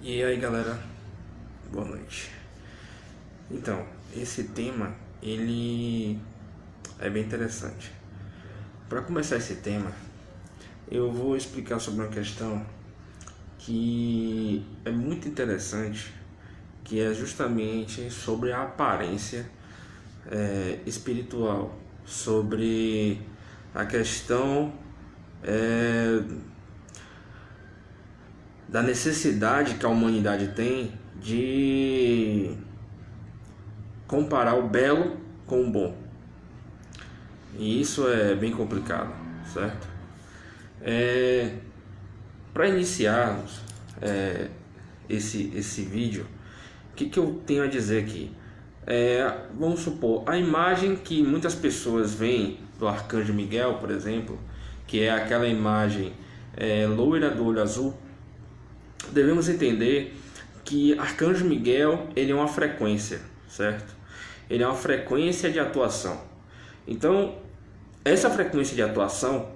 E aí galera, boa noite. Então, esse tema ele é bem interessante. Para começar esse tema, eu vou explicar sobre uma questão que é muito interessante, que é justamente sobre a aparência espiritual, sobre a questão da necessidade que a humanidade tem de comparar o belo com o bom. E isso é bem complicado, certo? Para iniciarmos esse vídeo, o que eu tenho a dizer aqui? Vamos supor, a imagem que muitas pessoas veem do Arcanjo Miguel, por exemplo, que é aquela imagem loira do olho azul. Devemos entender que Arcanjo Miguel ele é uma frequência, certo? Ele é uma frequência de atuação. Então, essa frequência de atuação,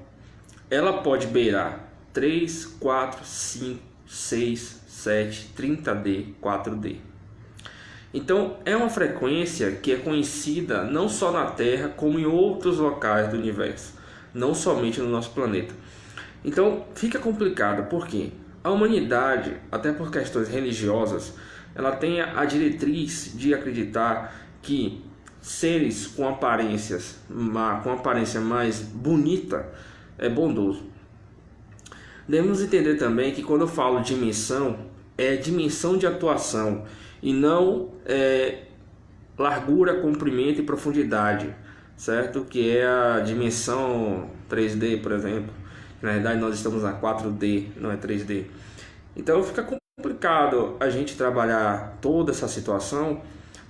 ela pode beirar 3, 4, 5, 6, 7, 30D, 4D. Então, é uma frequência que é conhecida não só na Terra, como em outros locais do universo, não somente no nosso planeta. Então, fica complicado, porque a humanidade, até por questões religiosas, ela tem a diretriz de acreditar que seres com aparência mais bonita é bondoso. Devemos entender também que quando eu falo dimensão, é dimensão de atuação e não largura, comprimento e profundidade, certo? Que é a dimensão 3D, por exemplo. Na verdade nós estamos na 4D, não é 3D. Então fica complicado a gente trabalhar toda essa situação,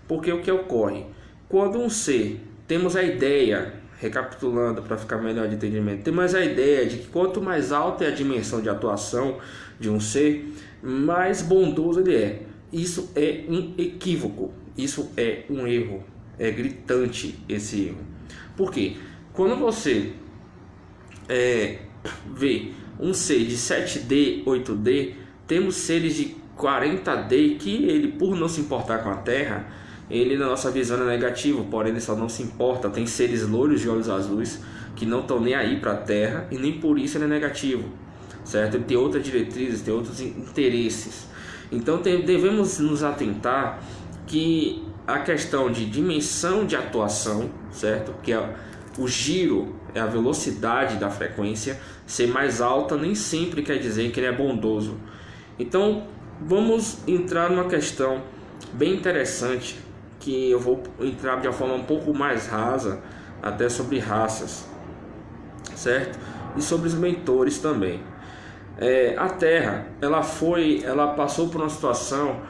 porque o que ocorre? Quando um ser, temos a ideia, recapitulando para ficar melhor de entendimento, temos a ideia de que quanto mais alta é a dimensão de atuação de um ser, mais bondoso ele é. Isso é um equívoco, isso é um erro, é gritante esse erro. Por quê? Quando você vê um ser de 7D, 8D, temos seres de 40D que ele, por não se importar com a Terra, ele na nossa visão é negativo, porém ele só não se importa. Tem seres louros de olhos azuis que não estão nem aí para a Terra e nem por isso ele é negativo, certo? Ele tem outras diretrizes, tem outros interesses. Então devemos nos atentar que a questão de dimensão de atuação, certo? Que é o giro, é a velocidade da frequência, ser mais alta nem sempre quer dizer que ele é bondoso. Então vamos entrar numa questão bem interessante, que eu vou entrar de uma forma um pouco mais rasa, até sobre raças, certo? E sobre os mentores também. A Terra, ela passou por uma situação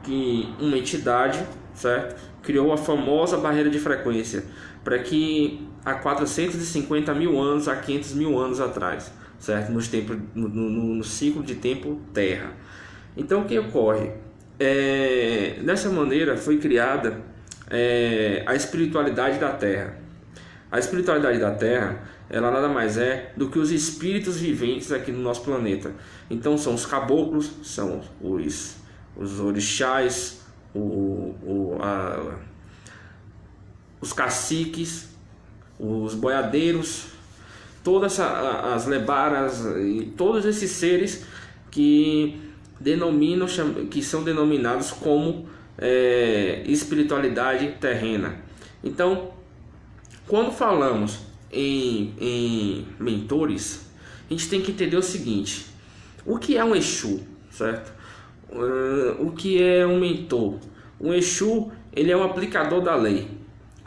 que uma entidade, certo, criou a famosa barreira de frequência, para que há 450 mil anos, a 500 mil anos atrás, certo, no ciclo de tempo Terra. Então o que ocorre? Dessa maneira foi criada a espiritualidade da Terra. A espiritualidade da Terra, ela nada mais é do que os espíritos viventes aqui no nosso planeta. Então são os caboclos, são os orixás, os caciques, os boiadeiros, todas as lebaras e todos esses seres que são denominados como espiritualidade terrena. Então, quando falamos em mentores, a gente tem que entender o seguinte: o que é um Exu, certo? O que é um mentor? Um Exu, ele é um aplicador da lei,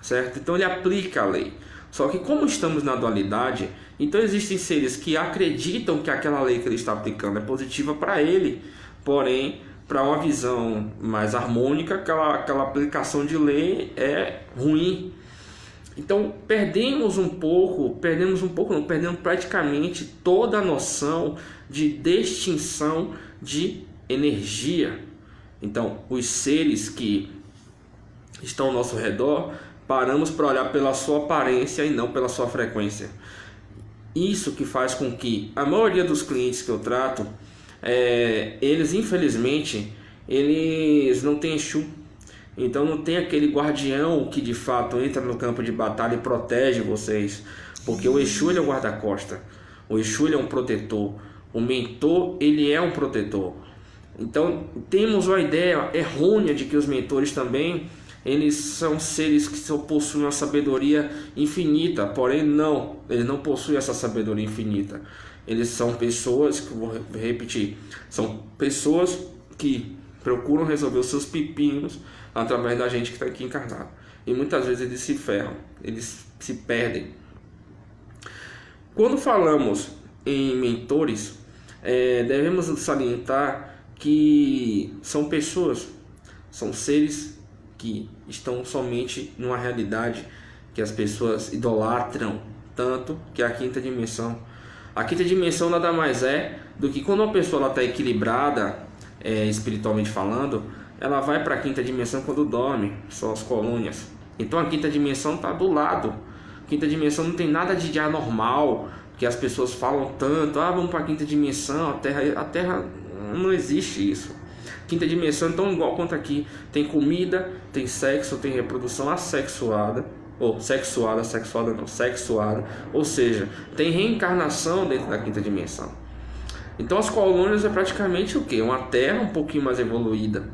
certo? Então ele aplica a lei. Só que como estamos na dualidade, então existem seres que acreditam que aquela lei que ele está aplicando é positiva para ele, porém, para uma visão mais harmônica, aquela aplicação de lei é ruim. Então perdemos praticamente toda a noção de distinção de energia. Então os seres que estão ao nosso redor, paramos para olhar pela sua aparência e não pela sua frequência. Isso que faz com que a maioria dos clientes que eu trato eles infelizmente eles não têm Exu. Então não tem aquele guardião que de fato entra no campo de batalha e protege vocês, porque o Exu ele é o guarda-costa, o Exu ele é um protetor, o mentor ele é um protetor. Então temos uma ideia errônea de que os mentores também eles são seres que só possuem uma sabedoria infinita, porém não, eles não possuem essa sabedoria infinita. Eles são pessoas, que vou repetir, são pessoas que procuram resolver os seus pepinos através da gente que está aqui encarnado. E muitas vezes eles se ferram, eles se perdem. Quando falamos em mentores, devemos salientar que são pessoas, são seres que estão somente numa realidade que as pessoas idolatram tanto, que é a quinta dimensão. A quinta dimensão nada mais é do que quando uma pessoa está equilibrada, espiritualmente falando, ela vai para a quinta dimensão quando dorme, são as colônias. Então a quinta dimensão está do lado. A quinta dimensão não tem nada de anormal, que as pessoas falam tanto, vamos para a quinta dimensão, a Terra não existe isso. Quinta dimensão então igual quanto aqui, tem comida, tem sexo, tem reprodução assexuada, ou sexuada, ou seja, tem reencarnação dentro da quinta dimensão. Então as colônias é praticamente o que? Uma Terra um pouquinho mais evoluída.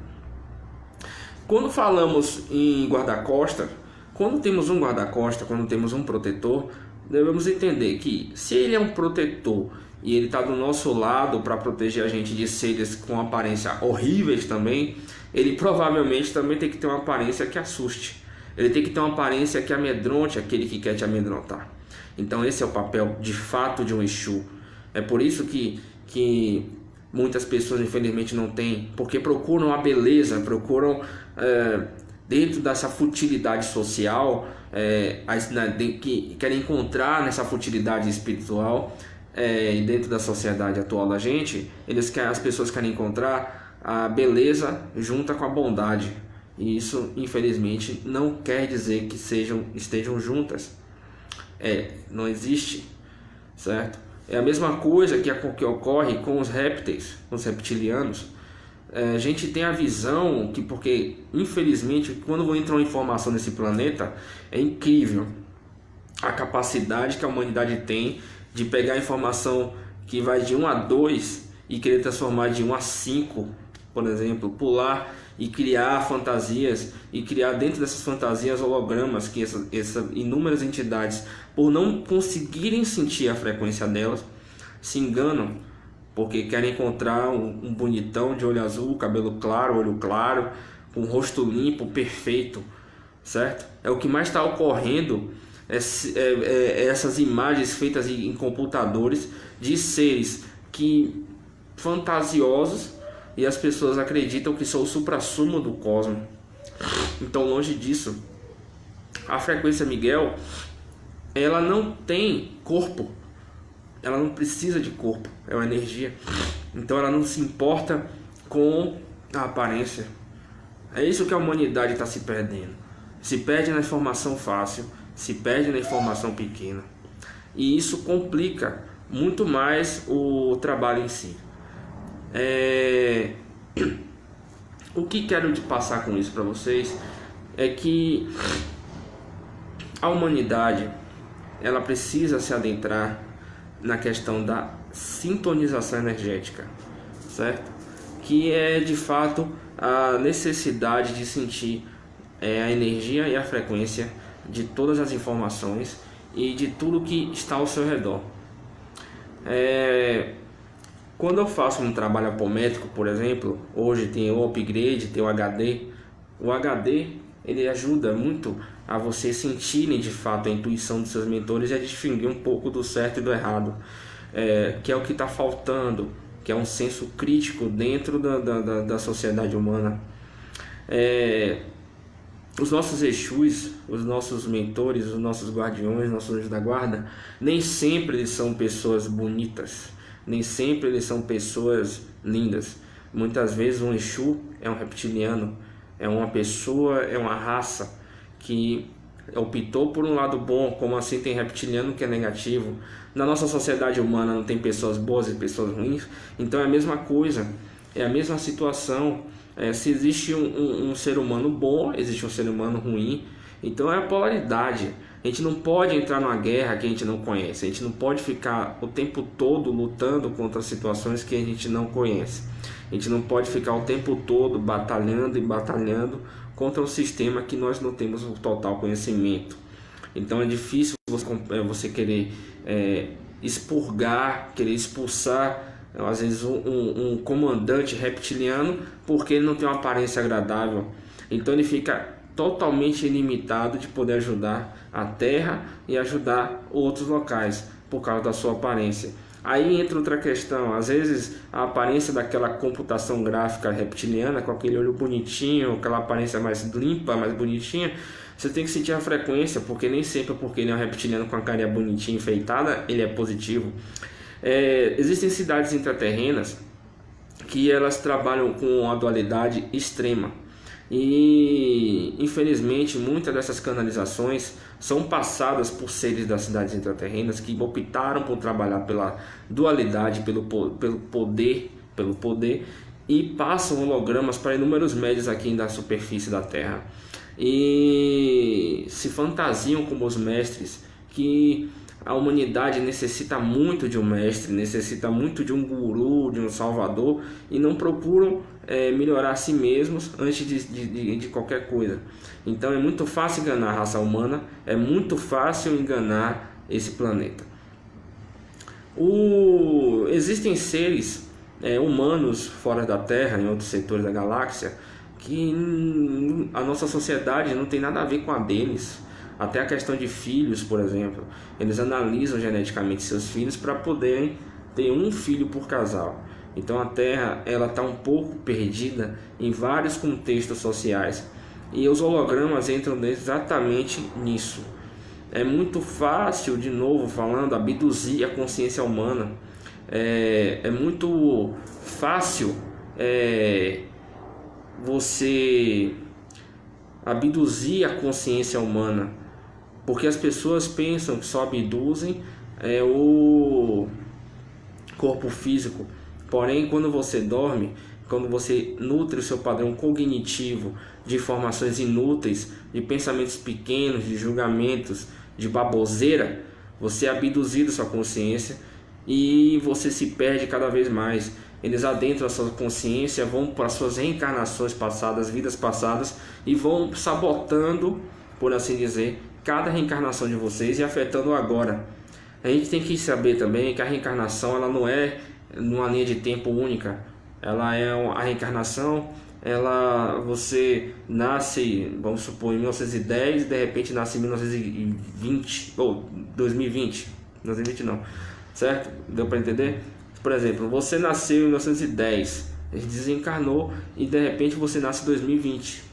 Quando falamos em guarda-costa, quando temos um guarda-costa, quando temos um protetor, devemos entender que se ele é um protetor e ele está do nosso lado para proteger a gente de seres com aparência horríveis também, ele provavelmente também tem que ter uma aparência que assuste. Ele tem que ter uma aparência que amedronte aquele que quer te amedrontar. Então esse é o papel de fato de um Exu. É por isso que muitas pessoas infelizmente não têm, porque procuram a beleza, procuram dentro dessa futilidade social, que querem encontrar nessa futilidade espiritual, dentro da sociedade atual da gente, as pessoas querem encontrar a beleza junta com a bondade, e isso infelizmente não quer dizer que estejam juntas, não existe, certo? É a mesma coisa que ocorre com os répteis, com os reptilianos. A gente tem a visão porque infelizmente quando entra uma informação nesse planeta, é incrível a capacidade que a humanidade tem de pegar a informação que vai de 1 a 2 e querer transformar de 1 a 5, por exemplo, pular e criar fantasias e criar dentro dessas fantasias hologramas que essas inúmeras entidades, por não conseguirem sentir a frequência delas, se enganam, porque querem encontrar um bonitão de olho azul, cabelo claro, olho claro, com rosto limpo, perfeito, certo? É o que mais está ocorrendo, essas imagens feitas em computadores de seres fantasiosos, e as pessoas acreditam que são o suprassumo do cosmos. Então, longe disso, a frequência Miguel, ela não tem corpo, ela não precisa de corpo, é uma energia. Então ela não se importa com a aparência. É isso que a humanidade está se perdendo. Se perde na informação fácil, se perde na informação pequena, e isso complica muito mais o trabalho em si. O que quero passar com isso para vocês é que a humanidade ela precisa se adentrar na questão da sintonização energética, certo? Que é de fato a necessidade de sentir a energia e a frequência de todas as informações e de tudo que está ao seu redor. Quando eu faço um trabalho apométrico, por exemplo, hoje tem o upgrade, tem o HD. O HD ele ajuda muito a vocês sentirem de fato a intuição dos seus mentores e a distinguir um pouco do certo e do errado, que é o que está faltando, que é um senso crítico dentro da sociedade humana. Os nossos Exus, os nossos mentores, os nossos guardiões, nossos anjos da guarda, nem sempre eles são pessoas bonitas, nem sempre eles são pessoas lindas. Muitas vezes um Exu é um reptiliano, é uma pessoa, é uma raça que optou por um lado bom. Como assim tem reptiliano que é negativo? Na nossa sociedade humana não tem pessoas boas e pessoas ruins? Então é a mesma coisa, é a mesma situação. Se existe um ser humano bom, existe um ser humano ruim. Então é a polaridade. A gente não pode entrar numa guerra que a gente não conhece. A gente não pode ficar o tempo todo lutando contra situações que a gente não conhece. A gente não pode ficar o tempo todo batalhando e batalhando contra um sistema que nós não temos o total conhecimento. Então é difícil você querer expurgar, querer expulsar às vezes um comandante reptiliano porque ele não tem uma aparência agradável. Então ele fica totalmente ilimitado de poder ajudar a Terra e ajudar outros locais por causa da sua aparência. Aí entra outra questão, às vezes a aparência daquela computação gráfica reptiliana, com aquele olho bonitinho, aquela aparência mais limpa, mais bonitinha, você tem que sentir a frequência, porque nem sempre porque ele é um reptiliano com a carinha bonitinha, enfeitada, ele é positivo. Existem cidades intraterrenas que elas trabalham com a dualidade extrema. E infelizmente muitas dessas canalizações são passadas por seres das cidades intraterrenas que optaram por trabalhar pela dualidade, pelo poder, e passam hologramas para inúmeros médios aqui na superfície da Terra e se fantasiam como os mestres, que a humanidade necessita muito de um mestre, necessita muito de um guru, de um salvador, e não procuram melhorar a si mesmos antes de qualquer coisa. Então é muito fácil enganar a raça humana, é muito fácil enganar esse planeta. Existem seres humanos fora da Terra, em outros setores da galáxia, que a nossa sociedade não tem nada a ver com a deles. Até a questão de filhos, por exemplo, eles analisam geneticamente seus filhos para poderem ter um filho por casal. Então a Terra ela está um pouco perdida em vários contextos sociais e os hologramas entram exatamente nisso. É muito fácil, de novo falando, abduzir a consciência humana. É muito fácil você abduzir a consciência humana, porque as pessoas pensam que só abduzem o corpo físico. Porém, quando você dorme, quando você nutre o seu padrão cognitivo de informações inúteis, de pensamentos pequenos, de julgamentos, de baboseira, você é abduzido sua consciência e você se perde cada vez mais. Eles adentram a sua consciência, vão para suas reencarnações passadas, vidas passadas, e vão sabotando, por assim dizer, cada reencarnação de vocês e afetando agora. A gente tem que saber também que a reencarnação ela não é numa linha de tempo única. Ela é a reencarnação, você nasce, vamos supor, em 1910, de repente nasce em 1920 ou 2020, 2020 não, certo? Deu para entender? Por exemplo, você nasceu em 1910, desencarnou e de repente você nasce em 2020.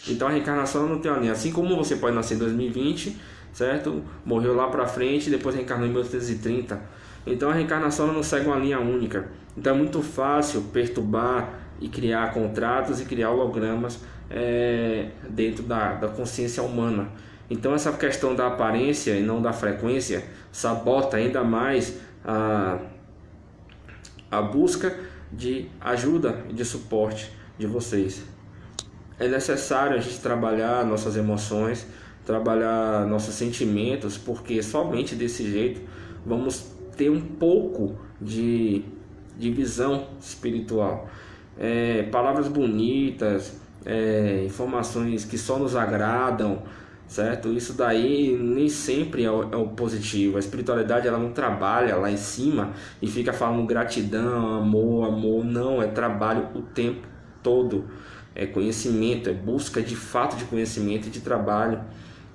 Então a reencarnação não tem uma linha. Assim como você pode nascer em 2020, certo? Morreu lá para frente e depois reencarnou em 1930. Então a reencarnação não segue uma linha única. Então é muito fácil perturbar e criar contratos e criar hologramas dentro da consciência humana. Então essa questão da aparência e não da frequência sabota ainda mais a busca de ajuda e de suporte de vocês. É necessário a gente trabalhar nossas emoções, trabalhar nossos sentimentos, porque somente desse jeito vamos ter um pouco de visão espiritual. Palavras bonitas, informações que só nos agradam, certo? Isso daí nem sempre é o positivo. A espiritualidade ela não trabalha lá em cima e fica falando gratidão, amor. Não, é trabalho o tempo todo. É conhecimento, é busca de fato de conhecimento e de trabalho.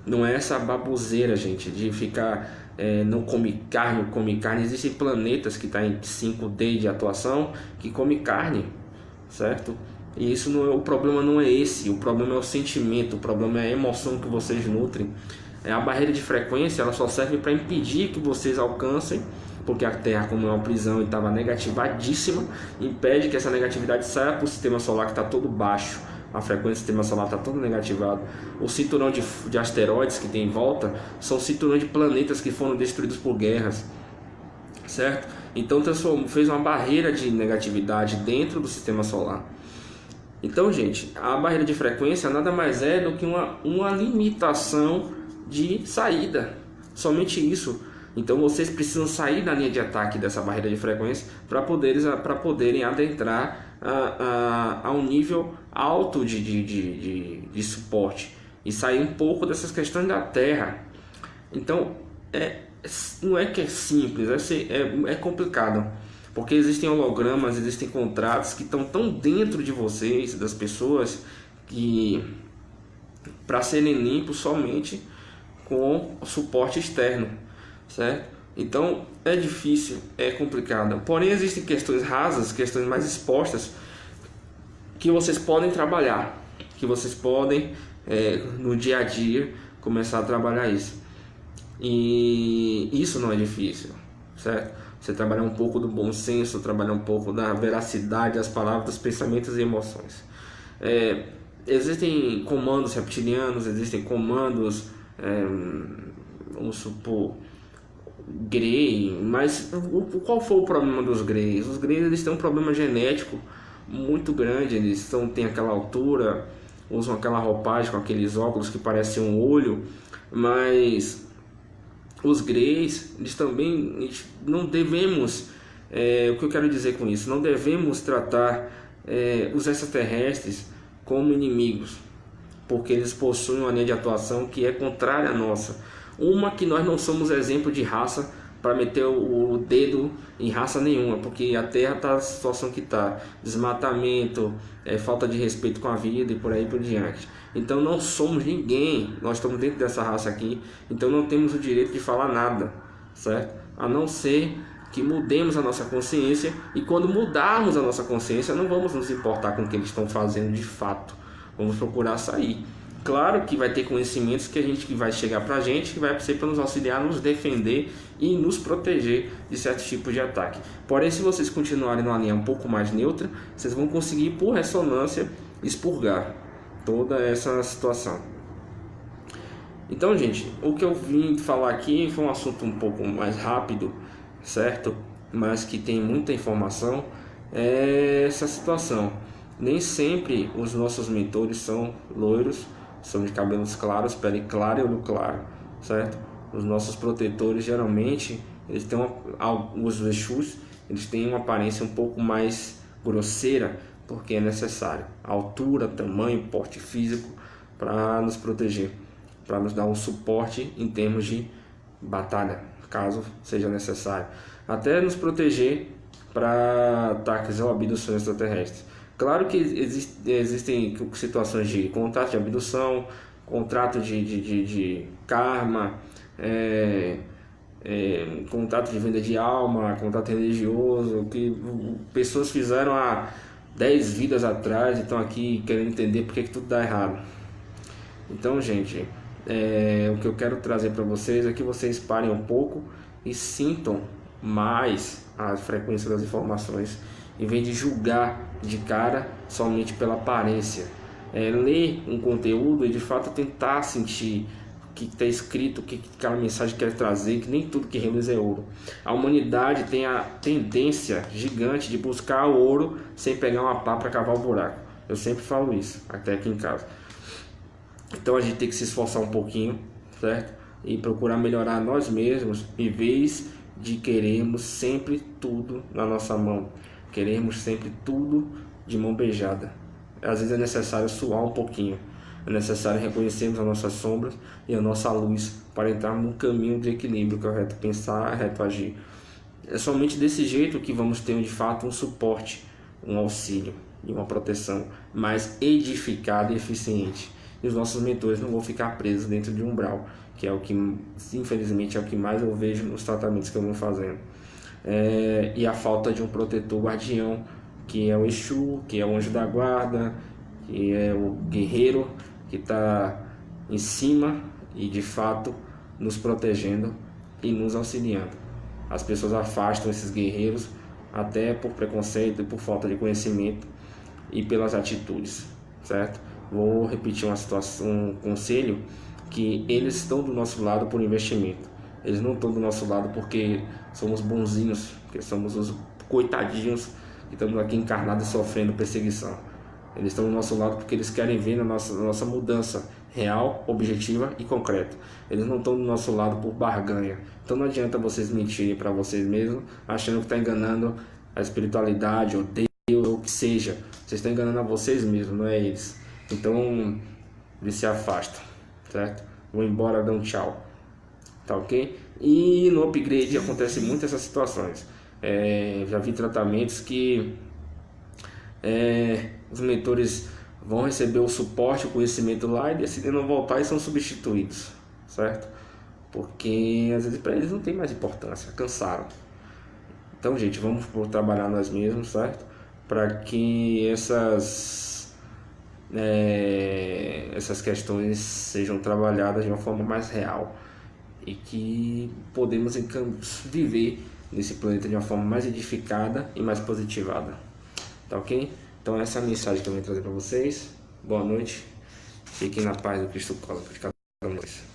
Não é essa baboseira, gente, de ficar não come carne. Existem planetas que estão em 5D de atuação que come carne, certo? E isso não é, o problema não é esse, o problema é o sentimento, o problema é a emoção que vocês nutrem. A barreira de frequência ela só serve para impedir que vocês alcancem, porque a Terra, como é uma prisão e estava negativadíssima, impede que essa negatividade saia para o sistema solar que está todo baixo, a frequência do sistema solar está todo negativado. O cinturão de asteroides que tem em volta são cinturões de planetas que foram destruídos por guerras, certo? Então fez uma barreira de negatividade dentro do sistema solar. Então, gente, a barreira de frequência nada mais é do que uma limitação de saída, somente isso. Então vocês precisam sair da linha de ataque dessa barreira de frequência para poderem adentrar a um nível alto de suporte e sair um pouco dessas questões da Terra. Então não é que é simples, é complicado, porque existem hologramas, existem contratos que estão tão dentro de vocês, das pessoas, que para serem limpos somente com suporte externo, certo? Então é difícil, é complicado. Porém existem questões rasas, questões mais expostas que vocês podem trabalhar, que vocês podem no dia a dia começar a trabalhar isso. E isso não é difícil, certo? Você trabalhar um pouco do bom senso, trabalhar um pouco da veracidade das palavras, dos pensamentos e emoções. Existem comandos reptilianos, existem comandos, vamos supor, Grey, mas qual foi o problema dos Greys? Os Greys, eles têm um problema genético muito grande, eles têm aquela altura, usam aquela roupagem com aqueles óculos que parecem um olho, mas os Greys, eles também não devemos, o que eu quero dizer com isso, não devemos tratar os extraterrestres como inimigos, porque eles possuem uma linha de atuação que é contrária à nossa. Uma que nós não somos exemplo de raça para meter o dedo em raça nenhuma, porque a Terra está na situação que está, desmatamento, falta de respeito com a vida e por aí por diante. Então não somos ninguém, nós estamos dentro dessa raça aqui, então não temos o direito de falar nada, certo? A não ser que mudemos a nossa consciência, e quando mudarmos a nossa consciência não vamos nos importar com o que eles estão fazendo de fato, vamos procurar sair. Claro que vai ter conhecimentos que vai chegar para a gente, que vai ser para nos auxiliar, nos defender e nos proteger de certos tipos de ataque. Porém, se vocês continuarem numa linha um pouco mais neutra, vocês vão conseguir, por ressonância, expurgar toda essa situação. Então, gente, o que eu vim falar aqui foi um assunto um pouco mais rápido, certo? Mas que tem muita informação. É essa situação. Nem sempre os nossos mentores são loiros, são de cabelos claros, pele clara e olho claro, certo? Os nossos protetores, geralmente, eles têm os Exus, eles têm uma aparência um pouco mais grosseira, porque é necessário altura, tamanho, porte físico para nos proteger, para nos dar um suporte em termos de batalha, caso seja necessário, até nos proteger para ataques ou abduções extraterrestres. Claro que existem situações de contrato de abdução, contrato de karma, contrato de venda de alma, contrato religioso, que pessoas fizeram há 10 vidas atrás e estão aqui querendo entender porque que tudo dá errado. Então, gente, o que eu quero trazer para vocês é que vocês parem um pouco e sintam mais a frequência das informações, em vez de julgar de cara somente pela aparência. Ler um conteúdo e de fato tentar sentir o que está escrito, o que aquela mensagem quer trazer, que nem tudo que reluz é ouro. A humanidade tem a tendência gigante de buscar o ouro sem pegar uma pá para cavar o buraco. Eu sempre falo isso, até aqui em casa. Então a gente tem que se esforçar um pouquinho, certo? E procurar melhorar nós mesmos, em vez de queremos sempre tudo na nossa mão. Queremos sempre tudo de mão beijada. Às vezes é necessário suar um pouquinho. É necessário reconhecermos as nossas sombras e a nossa luz para entrar num caminho de equilíbrio, que é o reto pensar, reto agir. É somente desse jeito que vamos ter de fato um suporte, um auxílio e uma proteção mais edificada e eficiente. E os nossos mentores não vão ficar presos dentro de um umbral, que é o que, infelizmente, é o que mais eu vejo nos tratamentos que eu vou fazendo. E a falta de um protetor guardião, que é o Exu, que é o anjo da guarda, que é o guerreiro que está em cima e de fato nos protegendo e nos auxiliando. As pessoas afastam esses guerreiros até por preconceito, por falta de conhecimento e pelas atitudes. certo? Vou repetir uma situação, um conselho, que eles estão do nosso lado por investimento. Eles não estão do nosso lado porque somos bonzinhos, porque somos os coitadinhos que estamos aqui encarnados e sofrendo perseguição. Eles estão do nosso lado porque eles querem ver na nossa mudança real, objetiva e concreta. Eles não estão do nosso lado por barganha. Então não adianta vocês mentirem para vocês mesmos, achando que está enganando a espiritualidade ou Deus ou o que seja. Vocês estão enganando a vocês mesmos, não é eles. Então eles se afastam, certo? Vão embora, dão tchau, tá ok? E no upgrade acontece muito essas situações. Já vi tratamentos que os mentores vão receber o suporte, o conhecimento lá e decidem não voltar e são substituídos, certo? Porque às vezes para eles não tem mais importância, cansaram. Então, gente, vamos trabalhar nós mesmos, certo? Para que essas questões sejam trabalhadas de uma forma mais real e que podemos viver nesse planeta de uma forma mais edificada e mais positivada, tá ok? Então essa é a mensagem que eu vim trazer para vocês. Boa noite, fiquem na paz do Cristo Cósmico de cada um de vocês.